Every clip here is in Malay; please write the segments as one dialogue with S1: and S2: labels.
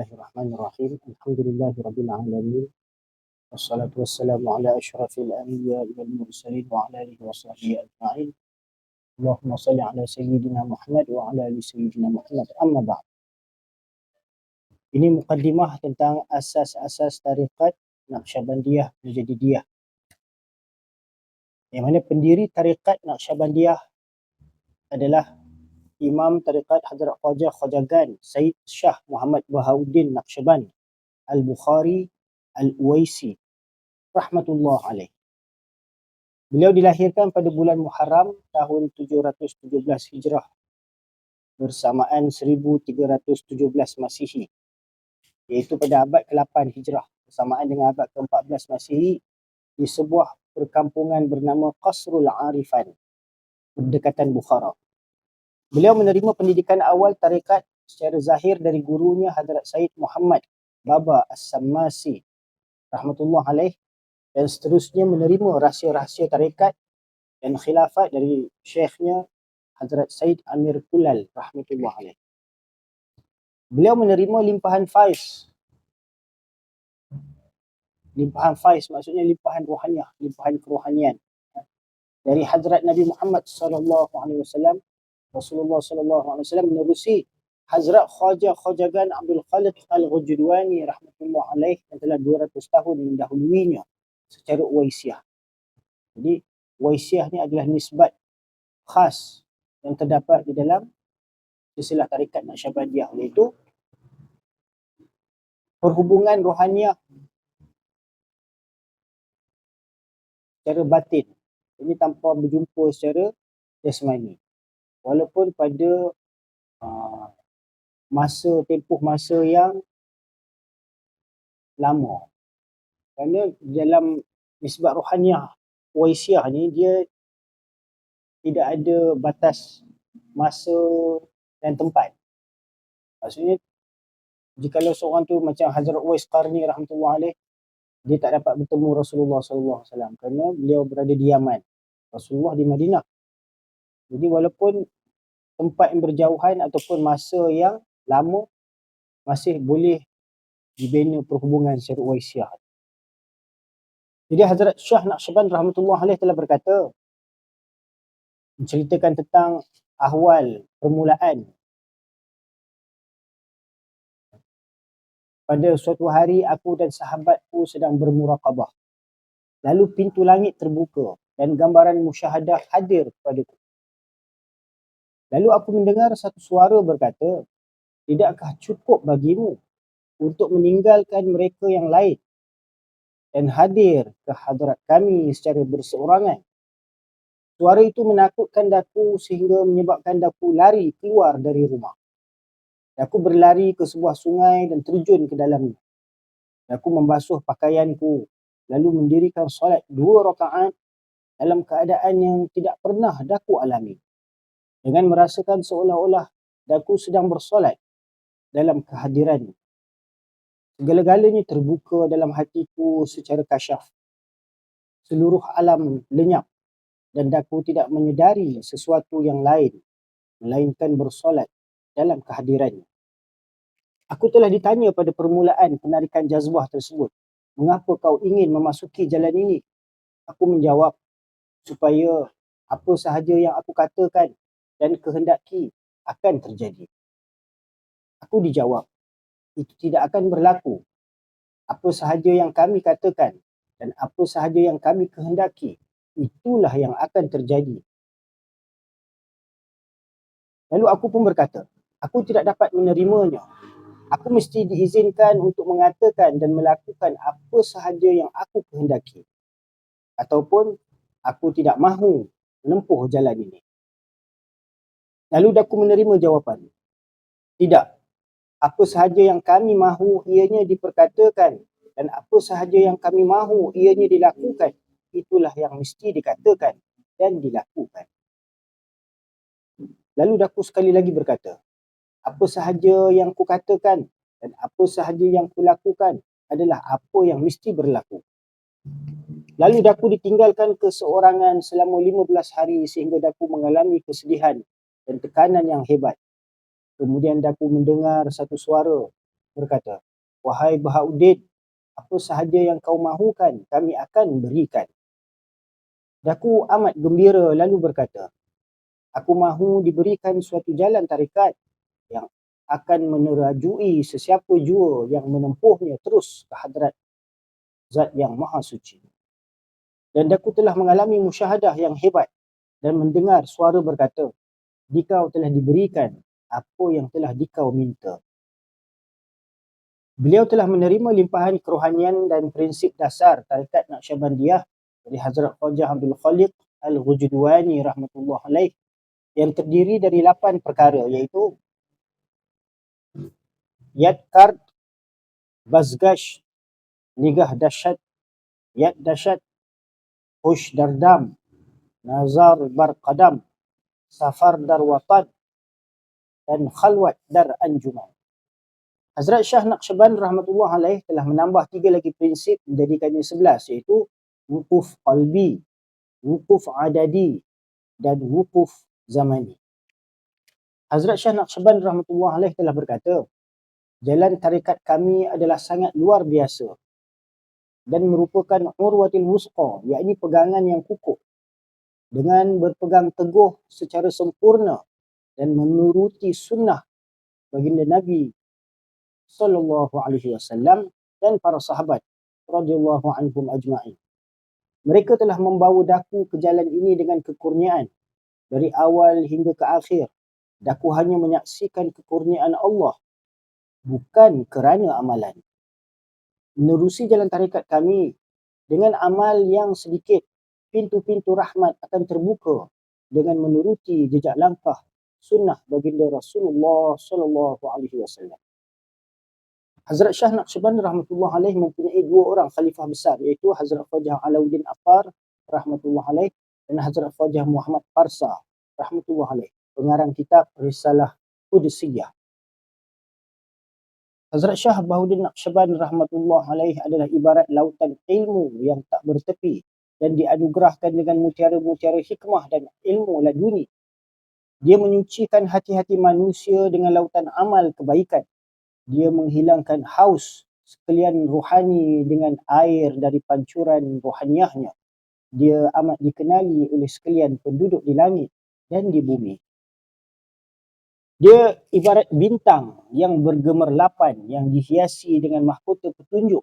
S1: Bismillahirrahmanirrahim. Alhamdulillahirabbil alamin. Wassalatu wassalamu ala asyrafil anbiya'i wal mursalin wa ala alihi wa sahbihi ajma'in. Allahumma salli ala sayyidina Muhammad wa ala ali sayyidina Muhammad. Amma ba'd. Ini mukaddimah tentang asas-asas tarikat Naqsyabandiyah Najdidiyah. Yang mana pendiri tarikat Naqsyabandiyah adalah Imam Tarikat Hadrat Khwaja Khwajagan Sayyid Shah Muhammad Bahauddin Naqsyaband Al-Bukhari Al-Uwaisi rahmatullah alaih. Beliau dilahirkan pada bulan Muharram tahun 717 Hijrah bersamaan 1317 Masihi, iaitu pada abad ke-8 Hijrah bersamaan dengan abad ke-14 Masihi di sebuah perkampungan bernama Qasrul Arifan, berdekatan Bukhara. Beliau menerima pendidikan awal tarikat secara zahir dari gurunya Hadrat Sayyid Muhammad Baba As-Sammasi rahmatullah alaih, dan seterusnya menerima rahsia-rahsia tarikat dan khilafat dari syekhnya Hadrat Sayyid Amir Kulal rahmatullah alaih. Beliau menerima limpahan faiz. Limpahan faiz maksudnya limpahan rohaniah, limpahan kerohanian dari Hadrat Nabi Muhammad sallallahu alaihi wasallam. Rasulullah sallallahu alaihi wasallam menerusi Hazrat Khwaja Khwajagan Abdul Khaliq Al-Ghujudwani rahmatullah alaih yang telah 200 tahun mendahuluinya secara Uwaisiyah. Jadi Uwaisiyah ni adalah nisbat khas yang terdapat di dalam silsilah tarikat Naqsyabandiyah, iaitu perhubungan rohaniah secara batin. Ini tanpa berjumpa secara jasmani. Walaupun pada tempoh masa yang lama. Kerana dalam nisbat rohaniah Uwaisiyah ni dia tidak ada batas masa dan tempat. Maksudnya jikalau seorang tu macam Hazrat Uwais Qarni rahmatullah alaih, dia tak dapat bertemu Rasulullah sallallahu alaihi wasallam kerana beliau berada di Yaman, Rasulullah di Madinah. Jadi walaupun tempat yang berjauhan ataupun masa yang lama, masih boleh dibina perhubungan secara Uwaisiyah. Jadi Hazrat Shah Naqsyaband rahmatullah alaih telah berkata, menceritakan tentang ahwal permulaan. Pada suatu hari aku dan sahabatku sedang bermuraqabah. Lalu pintu langit terbuka dan gambaran musyahadah hadir kepadaku. Lalu aku mendengar satu suara berkata, tidakkah cukup bagimu untuk meninggalkan mereka yang lain dan hadir ke hadrat kami secara berseorangan? Suara itu menakutkan daku sehingga menyebabkan daku lari keluar dari rumah. Daku berlari ke sebuah sungai dan terjun ke dalamnya. Daku membasuh pakaianku lalu mendirikan solat 2 rakaat dalam keadaan yang tidak pernah daku alami, dengan merasakan seolah-olah daku sedang bersolat dalam kehadiran. Segala-galanya terbuka dalam hatiku secara kasyaf. Seluruh alam lenyap dan daku tidak menyedari sesuatu yang lain melainkan bersolat dalam kehadirannya. Aku telah ditanya pada permulaan penarikan jazbah tersebut, mengapa kau ingin memasuki jalan ini? Aku menjawab, supaya apa sahaja yang aku katakan dan kehendaki akan terjadi. Aku dijawab, itu tidak akan berlaku. Apa sahaja yang kami katakan dan apa sahaja yang kami kehendaki, itulah yang akan terjadi. Lalu aku pun berkata, aku tidak dapat menerimanya. Aku mesti diizinkan untuk mengatakan dan melakukan apa sahaja yang aku kehendaki. Ataupun aku tidak mahu menempuh jalan ini. Lalu daku menerima jawapan. Tidak. Apa sahaja yang kami mahu ianya diperkatakan dan apa sahaja yang kami mahu ianya dilakukan, itulah yang mesti dikatakan dan dilakukan. Lalu daku sekali lagi berkata, apa sahaja yang ku katakan dan apa sahaja yang ku lakukan adalah apa yang mesti berlaku. Lalu daku ditinggalkan keseorangan selama 15 hari sehingga daku mengalami kesedihan dan tekanan yang hebat. Kemudian daku mendengar satu suara berkata, "Wahai Bahauddin, apa sahaja yang kau mahukan, kami akan berikan." Daku amat gembira lalu berkata, "Aku mahu diberikan suatu jalan tarikat yang akan menerajui sesiapa jua yang menempuhnya terus ke hadrat Zat yang Maha Suci. Dan daku telah mengalami musyahadah yang hebat dan mendengar suara berkata, dikau telah diberikan apa yang telah dikau minta." Beliau telah menerima limpahan kerohanian dan prinsip dasar tarikat Naqsyabandiyah dari Hazrat Khwaja Abdul Khaliq Al-Ghujudwani rahmatullah alaih yang terdiri dari 8 perkara, iaitu Yad Kard, Bazgash, Nigah Dahsyat, Yad Dahsyat, Hush Dardam, Nazar Barqadam, Safar Dar Watan, dan Khalwat Dar Anjuman. Hazrat Shah Naqsyaband rahmatullah alaih telah menambah 3 lagi prinsip menjadikannya 11, iaitu wukuf qalbi, wukuf adadi, dan wukuf zamani. Hazrat Shah Naqsyaband rahmatullah alaih telah berkata, jalan tarikat kami adalah sangat luar biasa dan merupakan urwatil wusqa, yakni pegangan yang kukuh. Dengan berpegang teguh secara sempurna dan menuruti sunnah baginda Nabi sallallahu alaihi wasallam dan para sahabat radhiyallahu anhum ajma'in. Mereka telah membawa daku ke jalan ini dengan kekurniaan dari awal hingga ke akhir. Daku hanya menyaksikan kekurniaan Allah, bukan kerana amalan. Menerusi jalan tarikat kami dengan amal yang sedikit, pintu-pintu rahmat akan terbuka dengan menuruti jejak langkah sunnah baginda Rasulullah sallallahu alaihi wasallam. Hazrat Shah Naqsyaband rahmatullah alaih mempunyai 2 orang khalifah besar, iaitu Hazrat Khwaja Alauddin Affar rahmatullah alaih dan Hazrat Khwaja Muhammad Parsa rahmatullah alaih, pengarang kitab Risalah Qudsiyah. Hazrat Shah Bahauddin Naqsyaband rahmatullah alaih adalah ibarat lautan ilmu yang tak bertepi dan dianugerahkan dengan mutiara-mutiara hikmah dan ilmu laduni. Dia menyucikan hati-hati manusia dengan lautan amal kebaikan. Dia menghilangkan haus sekalian rohani dengan air dari pancuran rohaniahnya. Dia amat dikenali oleh sekalian penduduk di langit dan di bumi. Dia ibarat bintang yang bergemerlapan yang dihiasi dengan mahkota petunjuk.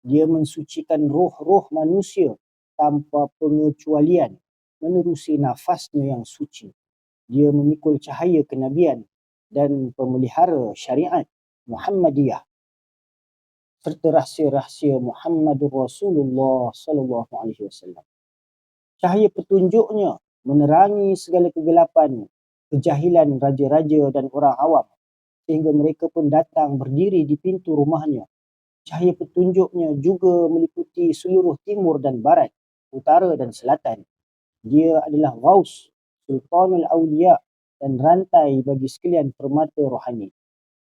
S1: Dia mensucikan roh-roh manusia tanpa pengecualian menerusi nafasnya yang suci. Dia memikul cahaya kenabian dan pemelihara syariat Muhammadiyah serta rahsia-rahsia Muhammadur Rasulullah sallallahu alaihi wasallam. Cahaya petunjuknya menerangi segala kegelapan, kejahilan raja-raja dan orang awam sehingga mereka pun datang berdiri di pintu rumahnya. Cahaya petunjuknya juga meliputi seluruh timur dan barat, utara dan selatan. Dia adalah Ghaus, Sultanul Awliya dan rantai bagi sekalian permata rohani.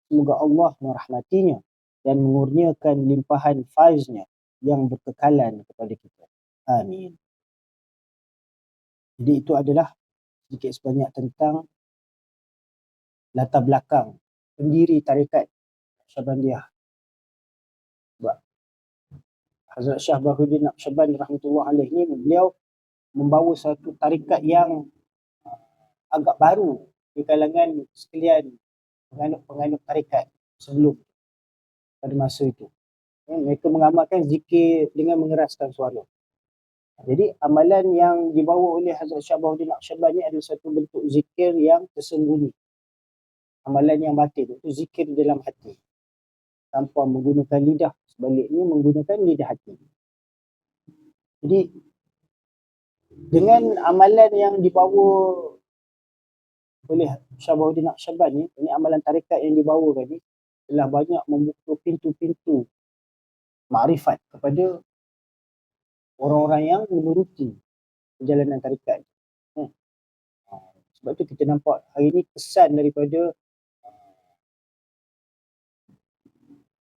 S1: Semoga Allah merahmatinya dan mengurniakan limpahan faiznya yang berkekalan kepada kita. Amin. Jadi itu adalah sedikit sebanyak tentang latar belakang pendiri tarikat Naqsyabandiyah. Hazrat Shah Bahauddin Naqsyaband rahmatullah alaih ni, beliau membawa satu tarikat yang agak baru di kalangan sekalian penganut tarikat sebelum pada masa itu. Mereka mengamalkan zikir dengan mengeraskan suara. Jadi amalan yang dibawa oleh Hazrat Shah Bahauddin Naqsyaband ni adalah satu bentuk zikir yang tersembunyi. Amalan yang batin, itu zikir dalam hati tanpa menggunakan lidah, sebaliknya menggunakan lidah hati. Jadi dengan amalan yang dibawa oleh Shah Bahauddin Naqsyaband ni, ini amalan tarikat yang dibawa tadi, telah banyak membuka pintu-pintu makrifat kepada orang-orang yang menuruti perjalanan tarikat. Sebab tu kita nampak hari ni kesan daripada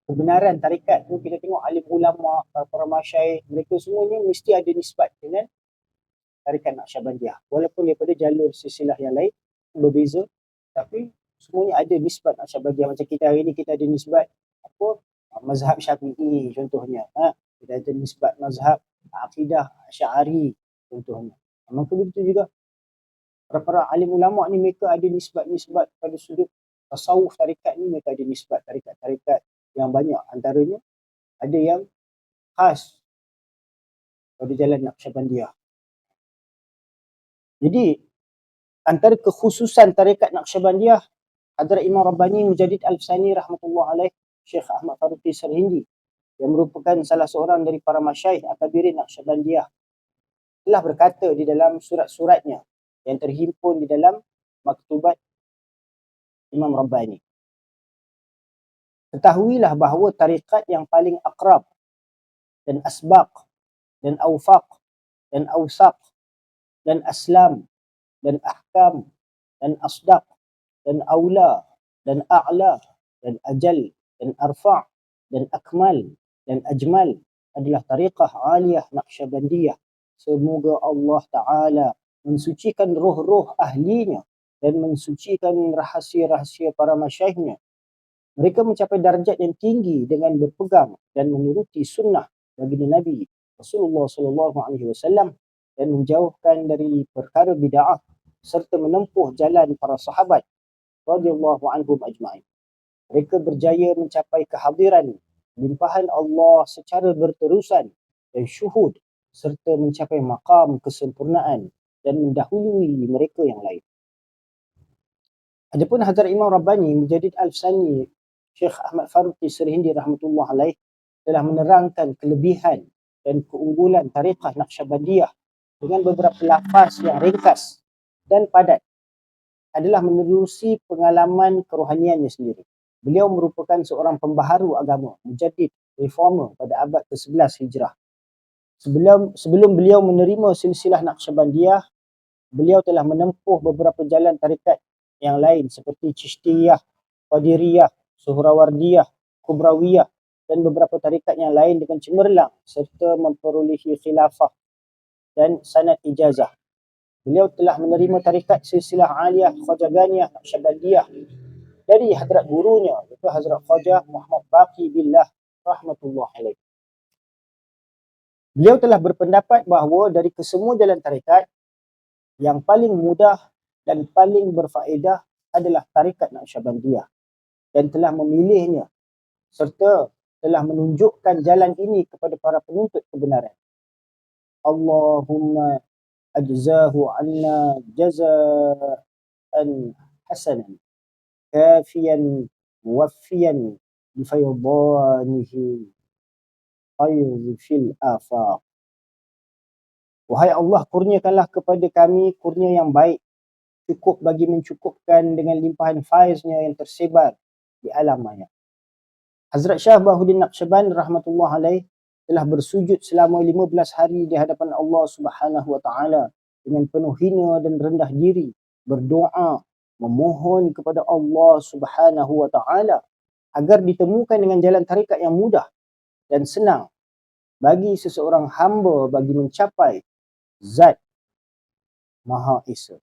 S1: kebenaran tarikat tu, kita tengok alim ulama, para masyaikh, mereka semuanya mesti ada nisbat dengan tarikat Naqsyabandiyah. Walaupun daripada jalur silsilah yang lain berbeza, tapi semuanya ada nisbat Naqsyabandiyah. Macam kita hari ni kita ada nisbat mazhab Syafi'i contohnya, kita ada nisbat mazhab akidah Asy'ari contohnya. Maka begitu juga para alim ulama ni mereka ada nisbat-nisbat pada sudut tasawuf tarikat ni, mereka ada nisbat tarikat-tarikat yang banyak, antaranya ada yang khas pada jalan Naqsyabandiyah. Jadi antara kekhususan tarikat Naqsyabandiyah, Hadrat Imam Rabbani Mujaddid Al-Sani rahmatullah alaih, Syekh Ahmad Faruqi Sarhindi yang merupakan salah seorang dari para masyayikh akabirin Naqsyabandiyah telah berkata di dalam surat-suratnya yang terhimpun di dalam maktubat Imam Rabbani. Ketahuilah bahawa tarikat yang paling akrab dan asbaq dan awfaq dan awsaq dan aslam dan ahkam dan asdaq dan aula dan a'la dan ajal dan arfa' dan akmal dan ajmal adalah tariqah aliyah Naqsyabandiyah. Semoga Allah Ta'ala mensucikan roh-roh ahlinya dan mensucikan rahsia-rahsia para masyayikhnya. Mereka mencapai darjat yang tinggi dengan berpegang dan menuruti sunnah baginda Nabi Rasulullah SAW dan menjauhkan dari perkara bid'ah serta menempuh jalan para sahabat radhiyallahu anhum ajma'in. Mereka berjaya mencapai kehadiran limpahan Allah secara berterusan dan syuhud serta mencapai maqam kesempurnaan dan mendahului mereka yang lain. Adapun Hadrat Imam Rabbani Mujaddid Al-Sani Syekh Ahmad Faruqi Sarhindi rahmatullah alaih telah menerangkan kelebihan dan keunggulan tariqah Naqsyabandiyah dengan beberapa lafaz yang ringkas dan padat adalah menerusi pengalaman kerohaniannya sendiri. Beliau merupakan seorang pembaharu agama, mujaddid, reformer pada abad ke-11 Hijrah. Sebelum beliau menerima silsilah Naqsyabandiyah, beliau telah menempuh beberapa jalan tarikat yang lain seperti Chishtiyah, Qadiriyah, Suhrawardiyah, Kubrawiyah dan beberapa tarikat yang lain dengan cemerlang serta memperolehi khilafah dan sanad ijazah. Beliau telah menerima tarikat silsilah aliyah Khawajaniyah Naqsyabandiyah dari hadrat gurunya, iaitu Hazrat Khwaja Muhammad Baqi Billah rahmatullah alaih. Beliau telah berpendapat bahawa dari kesemua jalan tarikat, yang paling mudah dan paling berfaedah adalah tarikat Naqsyabandiyah dan telah memilihnya serta telah menunjukkan jalan ini kepada para penuntut kebenaran. Allahumma ajzahu anna jazaan hasanan kafiyan muwaffiyan bifaydanihi fayudh fil afaq. Wahai Allah, kurniakanlah kepada kami kurnia yang baik, cukup bagi mencukupkan dengan limpahan faiznya yang tersebar di alam maya. Hazrat Shah Bahuddin Naqsyaband rahmatullah alaih telah bersujud selama 15 hari di hadapan Allah Subhanahu wa taala dengan penuh hina dan rendah diri, berdoa, memohon kepada Allah Subhanahu wa taala agar ditemukan dengan jalan tarikat yang mudah dan senang bagi seseorang hamba bagi mencapai Zat Maha Esa.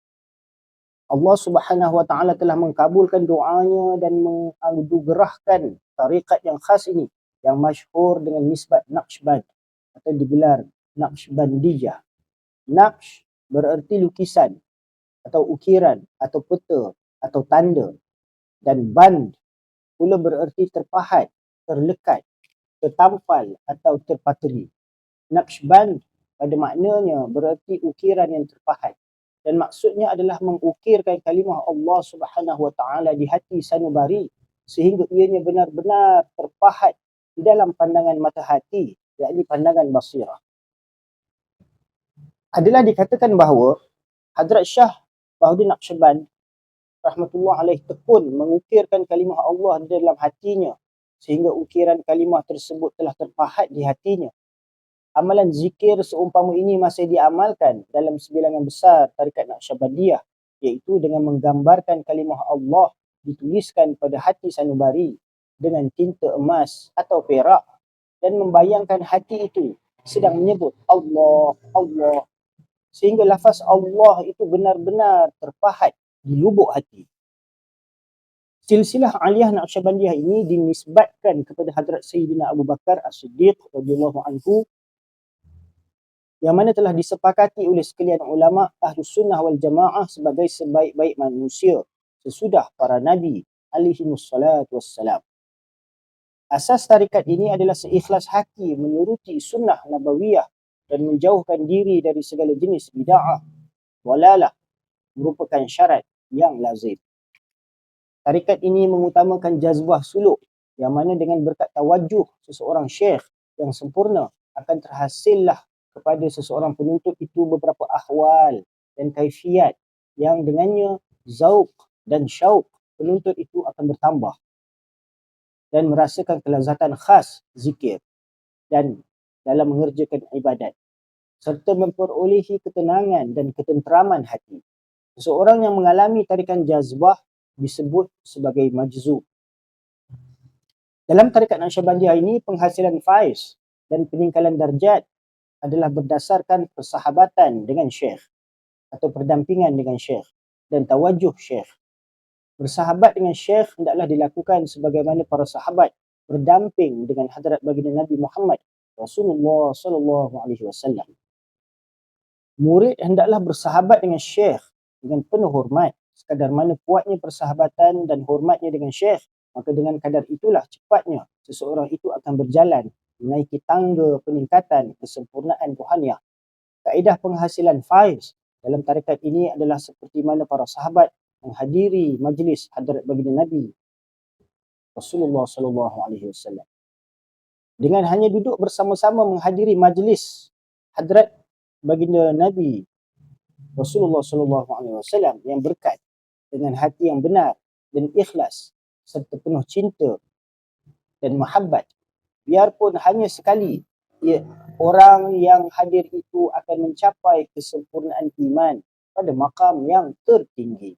S1: Allah Subhanahu wa taala telah mengkabulkan doanya dan menganugerahkan tarikat yang khas ini yang masyhur dengan nisbat Naqsyband atau digelar Naqsyabandiyah. Naqsh bererti lukisan atau ukiran atau peta atau tanda, dan band pula bererti terpahat, terlekat, tertampal atau terpateri. Naqsyband pada maknanya bererti ukiran yang terpahat dan maksudnya adalah mengukirkan kalimah Allah Subhanahu wa taala di hati sanubari sehingga ianya benar-benar terpahat di dalam pandangan mata hati, yakni pandangan basirah. Adalah dikatakan bahawa Hadrat Shah Bahuddin Naqsyaband rahmatullah alaih tekun mengukirkan kalimah Allah di dalam hatinya sehingga ukiran kalimah tersebut telah terpahat di hatinya. Amalan zikir seumpama ini masih diamalkan dalam sebilangan besar tarikat Naqsyabandiyah, iaitu dengan menggambarkan kalimah Allah dituliskan pada hati sanubari dengan tinta emas atau perak dan membayangkan hati itu sedang menyebut Allah, Allah, sehingga lafaz Allah itu benar-benar terpahat di lubuk hati. Silsilah Aliyah Naqsyabandiyah ini dinisbatkan kepada Hadrat Sayyidina Abu Bakar As-Siddiq radhiyallahu anhu, yang mana telah disepakati oleh sekalian ulama Ahlus Sunnah wal Jamaah sebagai sebaik-baik manusia sesudah para nabi alaihi wassalatu wassalam. Asas tarikat ini adalah seikhlas hati menuruti sunnah nabawiyah dan menjauhkan diri dari segala jenis bid'ah, walalah merupakan syarat yang lazim. Tarikat ini mengutamakan jazbah suluk, yang mana dengan berkat tawajuh seseorang syekh yang sempurna akan terhasillah kepada seseorang penuntut itu beberapa ahwal dan kaifiat yang dengannya zauq dan syauq penuntut itu akan bertambah dan merasakan kelazatan khas zikir dan dalam mengerjakan ibadat, serta memperolehi ketenangan dan ketenteraman hati. Seseorang yang mengalami tarikan jazbah disebut sebagai majzub. Dalam tarikat Naqsyabandiyah ini, penghasilan faiz dan peningkalan darjat adalah berdasarkan persahabatan dengan syekh atau perdampingan dengan syekh dan tawajuh syekh. Bersahabat dengan syekh hendaklah dilakukan sebagaimana para sahabat berdamping dengan hadrat baginda Nabi Muhammad Rasulullah sallallahu alaihi wasallam. Murid hendaklah bersahabat dengan syekh dengan penuh hormat. Sekadar mana kuatnya persahabatan dan hormatnya dengan syekh, maka dengan kadar itulah cepatnya seseorang itu akan berjalan menaiki tangga peningkatan kesempurnaan ruhaniah. Kaedah penghasilan faiz dalam tarikat ini adalah seperti mana para sahabat menghadiri majlis hadrat baginda Nabi Rasulullah sallallahu alaihi wasallam. Dengan hanya duduk bersama-sama menghadiri majlis hadrat baginda Nabi Rasulullah sallallahu alaihi wasallam yang berkat dengan hati yang benar dan ikhlas serta penuh cinta dan mahabbat, biarpun hanya sekali, orang yang hadir itu akan mencapai kesempurnaan iman pada maqam yang tertinggi.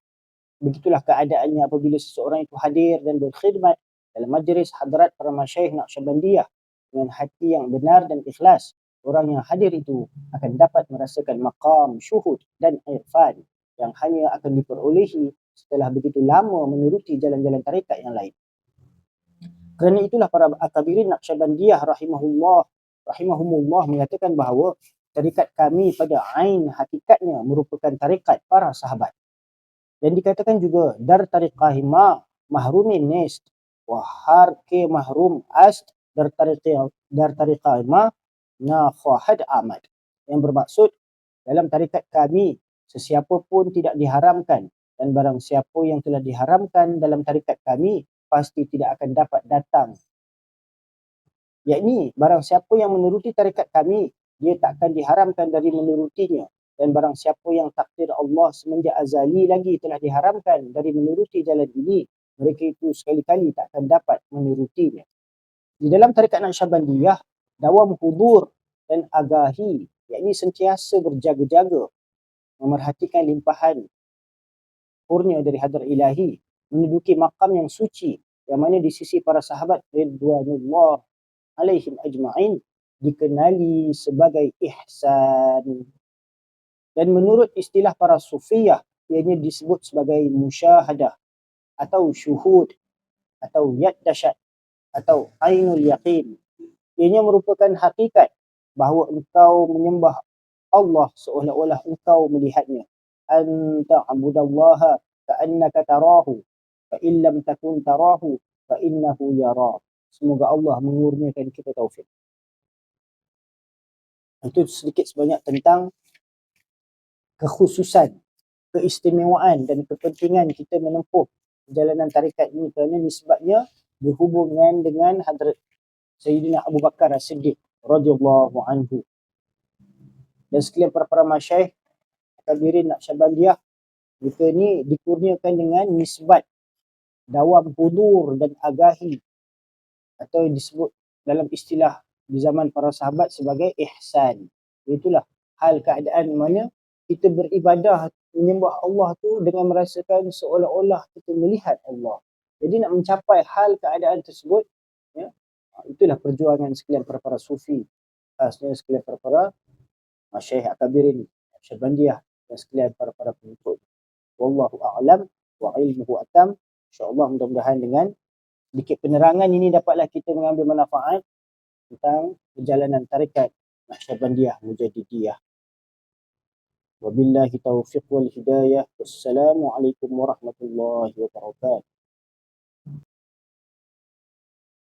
S1: Begitulah keadaannya apabila seseorang itu hadir dan berkhidmat dalam majlis hadrat para masyayikh Naqsyabandiyah dengan hati yang benar dan ikhlas. Orang yang hadir itu akan dapat merasakan maqam syuhud dan irfan yang hanya akan diperolehi setelah begitu lama menuruti jalan-jalan tarikat yang lain. Kerana itulah para akabirin Naqsyabandiyah rahimahumullah mengatakan bahawa tarikat kami pada ain hakikatnya merupakan tarikat para sahabat. Dan dikatakan juga dar tariqahima mahrumin nest wa har ke mahrum ast dar tariqahima na khahad amad, yang bermaksud dalam tarikat kami sesiapa pun tidak diharamkan, dan barang siapa yang telah diharamkan dalam tarikat kami pasti tidak akan dapat datang. Yakni barang siapa yang menuruti tarikat kami, dia tak akan diharamkan dari menurutinya, dan barang siapa yang takdir Allah semenjak azali lagi telah diharamkan dari menuruti jalan ini, mereka itu sekali-kali tak akan dapat menurutinya. Di dalam tarikat Naqsyabandiyah, dawam hudur dan agahi, yakni sentiasa berjaga-jaga memerhatikan limpahan kurnia dari hadrat ilahi, menduduki makam yang suci yang mana di sisi para sahabat ridwanullah alaihim ajma'in dikenali sebagai ihsan. Dan menurut istilah para sufiyah, ianya disebut sebagai musyahadah atau syuhud atau yad dasyat atau ainul yaqin. Ianya merupakan hakikat bahawa engkau menyembah Allah seolah-olah engkau melihatnya. Anta abudallaha ka'annaka tarahu fa in lam takun tarahu fa innahu yara. Semoga Allah mengurniakan kita taufik. Itu sedikit sebanyak tentang kekhususan, keistimewaan dan kepentingan kita menempuh perjalanan tarikat ini, kerana nisbatnya berhubungan dengan hadrat Sayyidina Abu Bakar As-Siddiq radhiyallahu anhu. Dan sekalian para masyayikh akabirin Naqsyabandiyah, mereka ni dikurniakan dengan nisbat dawam hudur dan agahi, atau disebut dalam istilah di zaman para sahabat sebagai ihsan. Itulah hal keadaan mana kita beribadah menyembah Allah tu dengan merasakan seolah-olah kita melihat Allah. Jadi nak mencapai hal keadaan tersebut, ya, itulah perjuangan sekalian para sufi, khasnya sekalian para masyayikh akabirin Naqsyabandiyah dan sekalian para pengikut. Wallahu a'lam wa ilmuhu atam. InsyaAllah mudah-mudahan dengan sedikit penerangan ini dapatlah kita mengambil manfaat tentang perjalanan tarikat Naqsyabandiyah Mujadidiyah. Wabillahi taufiq wal hidayah. Wassalamualaikum warahmatullahi wabarakatuh.